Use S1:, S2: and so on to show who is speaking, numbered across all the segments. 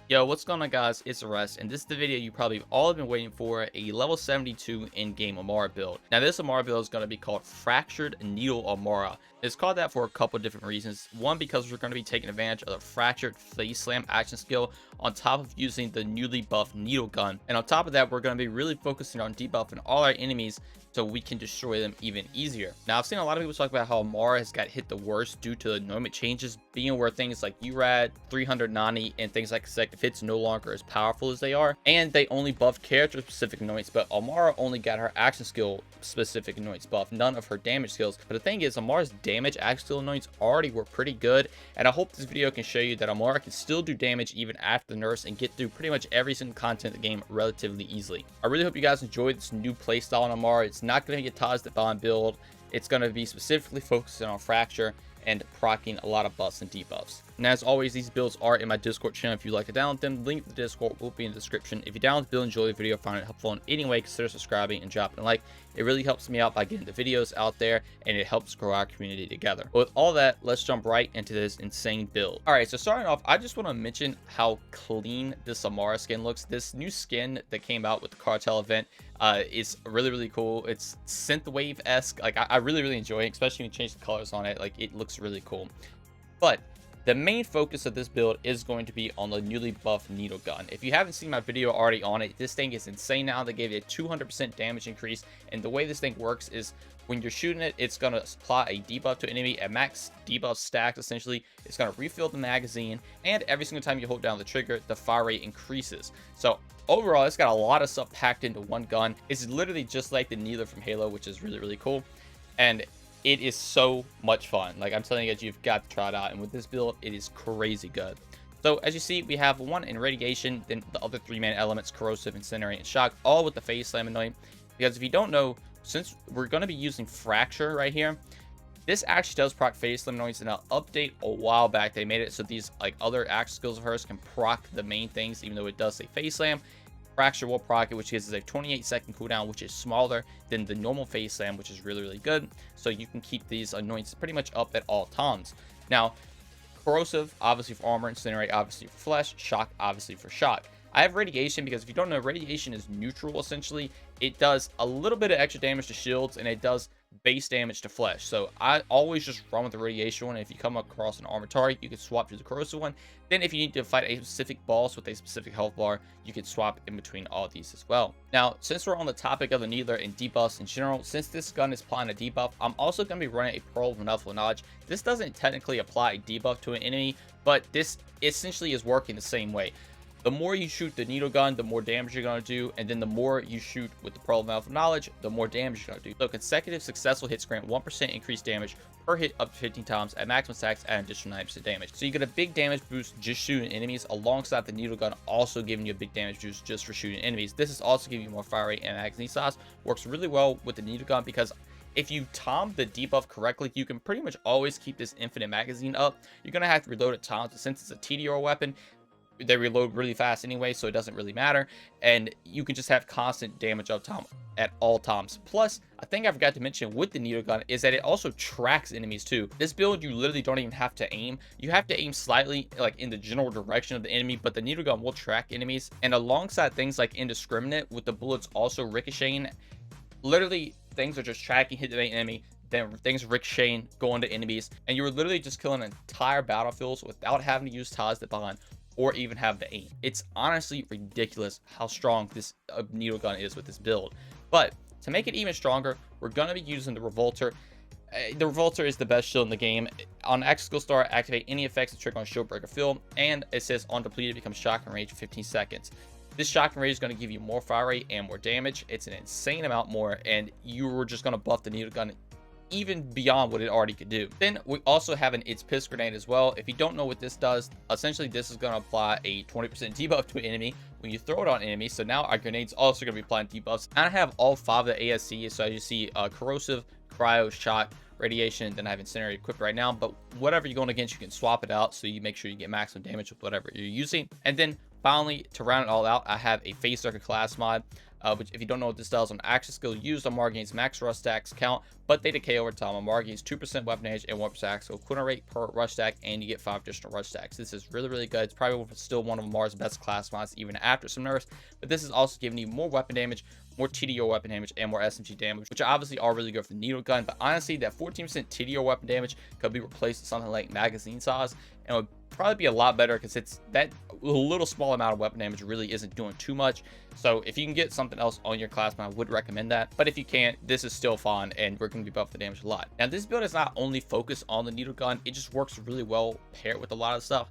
S1: Yo, what's going on, guys? It's Arrest, and this is the video you probably all have been waiting for, a level 72 in-game Amara build. Now, this Amara build is going to be called Fractured Needle Amara. It's called that for a couple of different reasons. One, because we're going to be taking advantage of the Fractured Face Slam action skill on top of using the newly buffed Needle Gun. And on top of that, we're going to be really focusing on debuffing all our enemies so we can destroy them even easier. Now, I've seen a lot of people talk about how Amara has got hit the worst due to anointment changes, being where things like URAD, 390, and things like Consecutive Hits no longer as powerful as they are, and they only buffed character-specific anoints, but Amara only got her action skill-specific anoints buff, none of her damage skills. But the thing is, Amara's damage action skill anoints already were pretty good, and I hope this video can show you that Amara can still do damage even after the nerfs and get through pretty much every single content in the game relatively easily. I really hope you guys enjoyed this new playstyle on Amara. It's not going to get Taz the Bond build. It's going to be specifically focusing on Fracture and proccing a lot of buffs and debuffs. And as always, these builds are in my Discord channel if you'd like to download them. Link to the Discord will be in the description. If you download the build, enjoy the video, find it helpful in any way, consider subscribing and dropping a like. It really helps me out by getting the videos out there, and it helps grow our community together. But with all that, let's jump right into this insane build. All right, so starting off, I just want to mention how clean this Amara skin looks. This new skin that came out with the Cartel event is really cool. It's synthwave-esque. Like, I really enjoy it, especially when you change the colors on it. Like, it looks really cool. But the main focus of this build is going to be on the newly buffed Needle Gun. If you haven't seen my video already on it, this thing is insane now. They gave it a 200% damage increase, and the way this thing works is when you're shooting it, it's going to apply a debuff to an enemy, a max debuff stack essentially. It's going to refill the magazine, and every single time you hold down the trigger, the fire rate increases. So overall, it's got a lot of stuff packed into one gun. It's literally just like the Needler from Halo, which is really cool. And it is so much fun. Like, I'm telling you guys, you've got to try it out. And with this build, it is crazy good. So as you see, we have one in Radiation, then the other three main elements, Corrosive, Incinerate, and Shock, all with the Face Slam anoint. Because if you don't know, since we're going to be using Fracture right here, this actually does proc Face Slam anoints. In an update a while back, they made it so these like other action skills of hers can proc the main things, even though it does say Face Slam. Fracture will proc it, which gives us a 28-second cooldown, which is smaller than the normal Face Slam, which is really good. So you can keep these anoints pretty much up at all times. Now, Corrosive, obviously for armor, Incinerate, obviously for flesh, Shock, obviously for shock. I have Radiation because if you don't know, Radiation is neutral essentially. It does a little bit of extra damage to shields, and it does base damage to flesh. So I always just run with the Radiation one. If you come across an armor target, you can swap to the Corrosive one. Then if you need to fight a specific boss with a specific health bar, you can swap in between all of these as well. Now, since we're on the topic of the Needler and debuffs in general, since this gun is applying a debuff, I'm also going to be running a Pearl of Ineffable Knowledge. This doesn't technically apply a debuff to an enemy, but this essentially is working the same way. The more you shoot the Needle Gun, the more damage you're going to do, and then the more you shoot with the Pearl of Ineffable Knowledge, the more damage you're going to do. So consecutive successful hits grant 1% increased damage per hit up to 15 times at maximum stacks at an additional 9% damage. So you get a big damage boost just shooting enemies, alongside the Needle Gun also giving you a big damage boost just for shooting enemies. This is also giving you more fire rate and magazine size. Works really well with the Needle Gun because if you tom the debuff correctly, you can pretty much always keep this infinite magazine up. You're going to have to reload at times, but since it's a TDR weapon, they reload really fast anyway, so it doesn't really matter, and you can just have constant damage uptime at all times. Plus, I think I forgot to mention with the Needle Gun is that it also tracks enemies too. This build, you literally don't even have to aim. You have to aim slightly like in the general direction of the enemy, but the Needle Gun will track enemies. And alongside things like Indiscriminate, with the bullets also ricocheting, literally things are just tracking, hit the main enemy, then things ricocheting, going to enemies, and you're literally just killing entire battlefields without having to use Taz the Bond or even have the aim. It's honestly ridiculous how strong this Needle Gun is with this build. But to make it even stronger, we're going to be using the Revolter. The Revolter is the best shield in the game. On Active Skill Star, activate any effects that trigger on Shield Breaker Field, and it says on depleted becomes Shock and Rage for 15 seconds. This Shock and Rage is going to give you more fire rate and more damage. It's an insane amount more, and you were just going to buff the Needle Gun even beyond what it already could do. Then we also have an It's Piss Grenade as well. If you don't know what this does, essentially this is going to apply a 20% debuff to an enemy when you throw it on enemies. So now our grenades also going to be applying debuffs. And I have all 5 of the ASCs, so as you see, Corrosive, Cryo, Shock, Radiation, then I have Incinerate equipped right now, but whatever you're going against, you can swap it out so you make sure you get maximum damage with whatever you're using. And then Finally, to round it all out, I have a Face Circuit class mod, which, if you don't know what this does, on action skill used, Amara gains max rush stacks count, but they decay over time. Amara gains 2% weapon damage and 1% action skill cooldown rate per rush stack, and you get 5 additional rush stacks. This is really, really good. It's probably still one of Amara's best class mods, even after some nerfs, but this is also giving you more weapon damage, more TDO weapon damage, and more SMG damage, which obviously are really good for the needle gun. But honestly, that 14% TDO weapon damage could be replaced with something like magazine size, and would probably be a lot better, because it's that little small amount of weapon damage really isn't doing too much. So if you can get something else on your class mod, I would recommend that. But if you can't, this is still fun, and we're going to be buff the damage a lot. Now, this build is not only focused on the needle gun, it just works really well paired with a lot of stuff.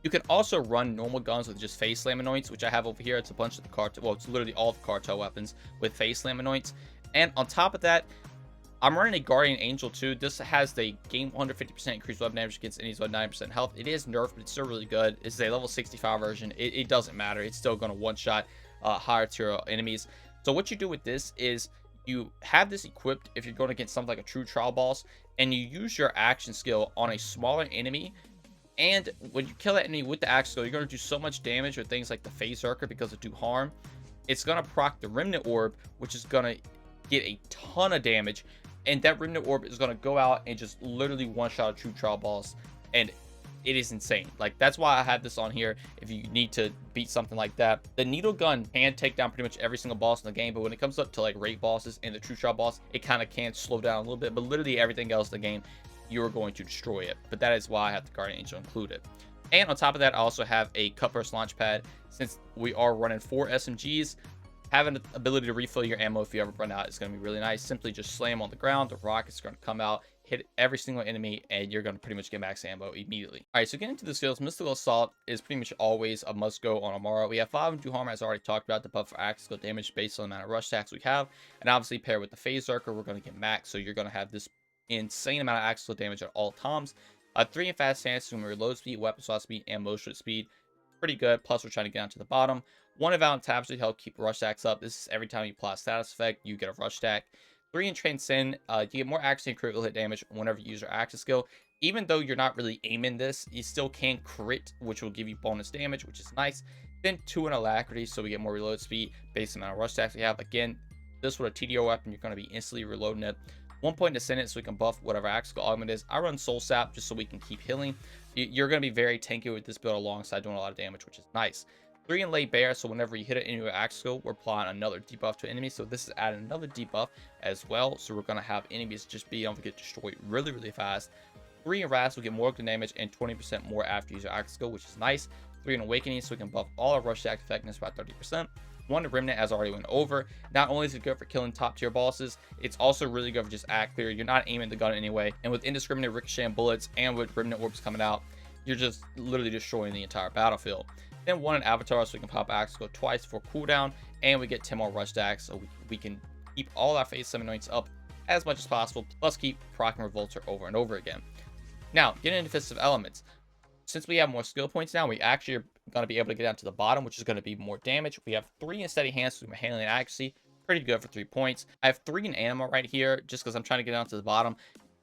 S1: You can also run normal guns with just face slam anoints, which I have over here. It's a bunch of the cartel, well, it's literally all the cartel weapons with face slam anoints. And on top of that, I'm running a Guardian Angel too. This has the game 150% increased weapon damage against enemies with 9% health. It is nerfed, but it's still really good. It's a level 65 version. It doesn't matter. It's still going to one-shot higher tier enemies. So what you do with this is you have this equipped if you're going against something like a true trial boss, and you use your action skill on a smaller enemy. And when you kill that enemy with the action skill, you're going to do so much damage with things like the Phase Zerker because it do harm. It's going to proc the Remnant Orb, which is going to get a ton of damage. And that Remnant Orb is going to go out and just literally one-shot a true trial boss. And it is insane. Like, that's why I have this on here if you need to beat something like that. The needle gun can take down pretty much every single boss in the game, but when it comes up to like raid bosses and the true trial boss, it kind of can slow down a little bit. But literally everything else in the game, you're going to destroy it. But that is why I have the Guardian Angel included. And on top of that, I also have a cut burst launch pad. Since we are running 4 SMGs, having the ability to refill your ammo if you ever run out is going to be really nice. Simply just slam on the ground, the rocket's going to come out, hit every single enemy, and you're going to pretty much get max ammo immediately. All right, so getting into the skills, Mystical Assault is pretty much always a must-go on Amara. We have 5 and 2 harm, as I already talked about, to buff for axe skill damage based on the amount of rush stacks we have. And obviously, paired with the Phase Zerker, we're going to get max, so you're going to have this insane amount of axe skill damage at all times. 3 in fast stance, from reload speed, weapon slot speed, and motion speed. Pretty good. Plus, we're trying to get down to the bottom. 1 invalid tabs to help keep rush stacks up. This is every time you apply a status effect, you get a rush stack. 3 in Transcend, you get more action and critical hit damage whenever you use your action skill. Even though you're not really aiming this, you still can crit, which will give you bonus damage, which is nice. Then 2 in Alacrity, so we get more reload speed based on the amount of rush stacks we have. Again, this with a TDO weapon, you're going to be instantly reloading it. 1 point Ascendant, so we can buff whatever axe skill augment is. I run Soul Sap just so we can keep healing. You're going to be very tanky with this build alongside doing a lot of damage, which is nice. 3 in Lay Bare, so whenever you hit it into an axe skill, we're applying another debuff to enemy. So this is adding another debuff as well. So we're going to have enemies just be able to get destroyed really, really fast. 3 in Wrath, will get more damage and 20% more after you use your axe skill, which is nice. 3 in Awakening, so we can buff all our rush stack effectiveness by 30%. 1 Remnant, as I already went over. Not only is it good for killing top tier bosses, it's also really good for just act clear. You're not aiming the gun anyway, and with indiscriminate ricocheting bullets and with Remnant orbs coming out, you're just literally destroying the entire battlefield. Then 1 in Avatar, so we can pop axe skill twice for cooldown, and we get 10 more rush stacks, so we can keep all our phase 7 anoints up as much as possible, plus keep proccing Revolter over and over again. Now, getting into Fist of Elements. Since we have more skill points now, we actually are going to be able to get down to the bottom, which is going to be more damage. We have 3 in Steady Hands, so we're handling accuracy. Pretty good for 3 points. I have 3 in Anima right here, just because I'm trying to get down to the bottom.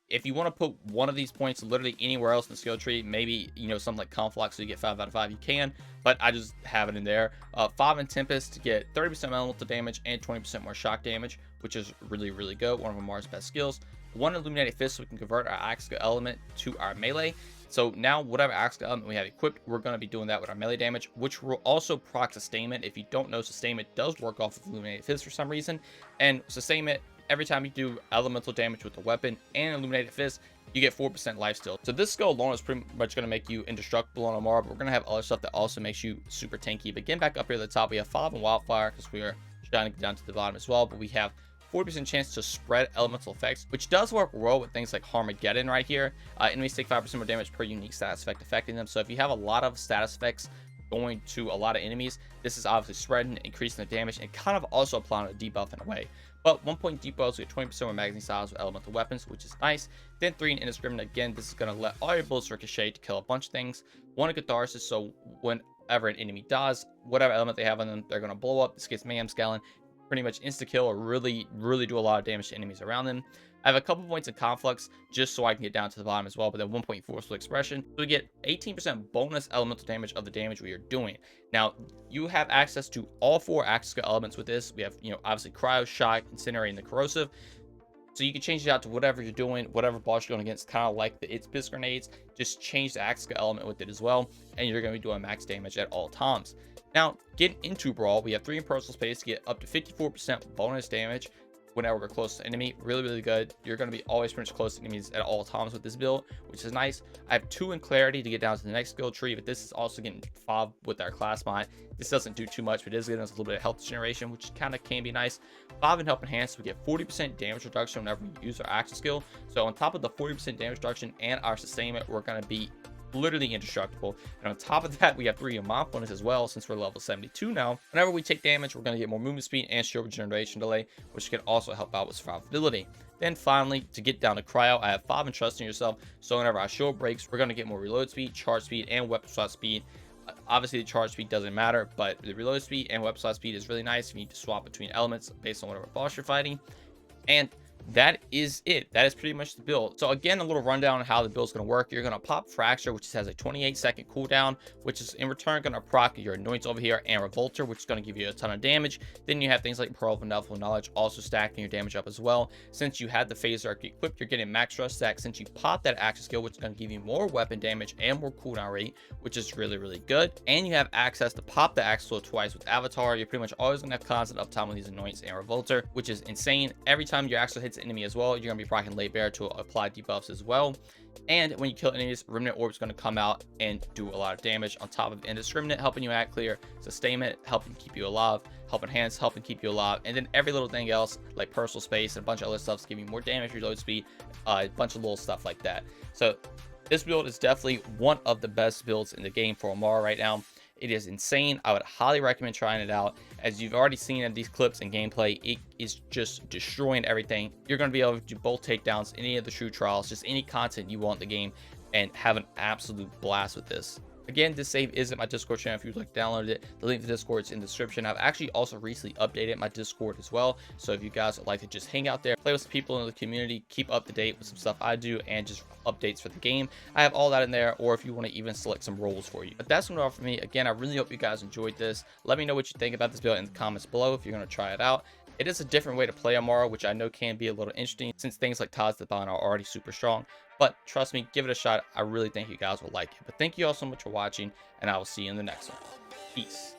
S1: If you want to put one of these points literally anywhere else in the skill tree, maybe, you know, something like Conflux, so you get 5 out of 5, you can. But I just have it in there. 5 in Tempest to get 30% elemental damage and 20% more shock damage, which is really, really good. One of Amara's best skills. 1 Illuminated Fist, so we can convert our axe skill element to our melee. So now, whatever axe skill element we have equipped, we're going to be doing that with our melee damage, which will also proc Sustainment. If you don't know, Sustainment does work off of Illuminated Fist for some reason. And Sustainment, every time you do elemental damage with the weapon and Illuminated Fist, you get 4% life steal. So this skill alone is pretty much going to make you indestructible on Amara, but we're going to have other stuff that also makes you super tanky. But getting back up here at the top, we have 5 in Wildfire, because we are trying to get down to the bottom as well. But we have 40% chance to spread elemental effects, which does work well with things like Harmageddon right here. Enemies take 5% more damage per unique status effect affecting them. So if you have a lot of status effects going to a lot of enemies, this is obviously spreading, increasing the damage, and kind of also applying a debuff in a way. But 1 point debuffs, we get 20% more magazine size with elemental weapons, which is nice. Then 3 in Indiscriminate. Again, this is going to let all your bullets ricochet to kill a bunch of things. 1 in Catharsis, so whenever an enemy dies, whatever element they have on them, they're going to blow up. This gets Mayhem scaling. pretty much insta-kill or really do a lot of damage to enemies around them. I have a couple points in Conflux just so I can get down to the bottom as well, but then 1.4 split expression. So we get 18% bonus elemental damage of the damage we are doing. Now, you have access to all 4 active skill elements with this. We have, obviously Cryo, Shock, Incinerate, and the Corrosive. So you can change it out to whatever you're doing, whatever boss you're going against, kind of like the It's Piss grenades. Just change the active skill element with it as well, and you're going to be doing max damage at all times. Now, getting into Brawl, we have 3 in personal space to get up to 54% bonus damage whenever we're close to enemy. Really good. You're going to be always pretty much close to enemies at all times with this build, which is nice. I have 2 in Clarity to get down to the next skill tree, but this is also getting 5 with our class mod. This doesn't do too much, but it is giving us a little bit of health generation, which kind of can be nice. 5 in Help Enhance, we get 40% damage reduction whenever we use our action skill. So on top of the 40% damage reduction and our sustainment, we're going to be literally indestructible. And on top of that, we have 3 in Mindfulness as well, since we're level 72 now. Whenever we take damage, we're going to get more movement speed and shield regeneration delay, which can also help out with survivability. Then finally, to get down to Cryo, I have 5 in Trust in Yourself. So whenever our shield breaks, we're going to get more reload speed, charge speed, and weapon swap speed. Obviously, the charge speed doesn't matter, but the reload speed and weapon swap speed is really nice if you need to swap between elements based on whatever boss you're fighting. And that is it. That is pretty much the build. So again, a little rundown on how the build is going to work. You're going to pop Fracture, which has a 28-second cooldown, which is in return going to proc your Annoyance over here, and Revolter, which is going to give you a ton of damage. Then you have things like Pearl of Ineffable Knowledge, also stacking your damage up as well. Since you had the Phase Arc equipped, you're getting max Rush stack. Since you pop that action skill, which is going to give you more weapon damage and more cooldown rate, which is really good. And you have access to pop the axe skill twice with Avatar. You're pretty much always going to have constant uptime with these Annoyance and Revolter, which is insane. Every time your axe hits an enemy as well, you're going to be proccing Late Bear to apply debuffs as well. And when you kill enemies, Remnant Orb is going to come out and do a lot of damage on top of Indiscriminate, helping you act clear, Sustainment, helping keep you alive, Help Enhance, helping keep you alive, and then every little thing else like Personal Space and a bunch of other stuff giving you more damage, reload speed, a bunch of little stuff like that. So this build is definitely one of the best builds in the game for Amara right now. It is insane. I would highly recommend trying it out. As you've already seen in these clips and gameplay, it is just destroying everything. You're going to be able to do both takedowns, any of the true trials, just any content you want in the game, and have an absolute blast with this. Again, this save is at my Discord channel if you'd like to download it. The link to the Discord is in the description. I've actually also recently updated my Discord as well. So if you guys would like to just hang out there, play with some people in the community, keep up to date with some stuff I do, and just updates for the game, I have all that in there. Or if you want to even select some roles for you. But that's going to all for me. Again, I really hope you guys enjoyed this. Let me know what you think about this build in the comments below if you're going to try it out. It is a different way to play Amara, which I know can be a little interesting since things like Tides to the Bond are already super strong. But trust me, give it a shot. I really think you guys will like it. But thank you all so much for watching, and I will see you in the next one. Peace.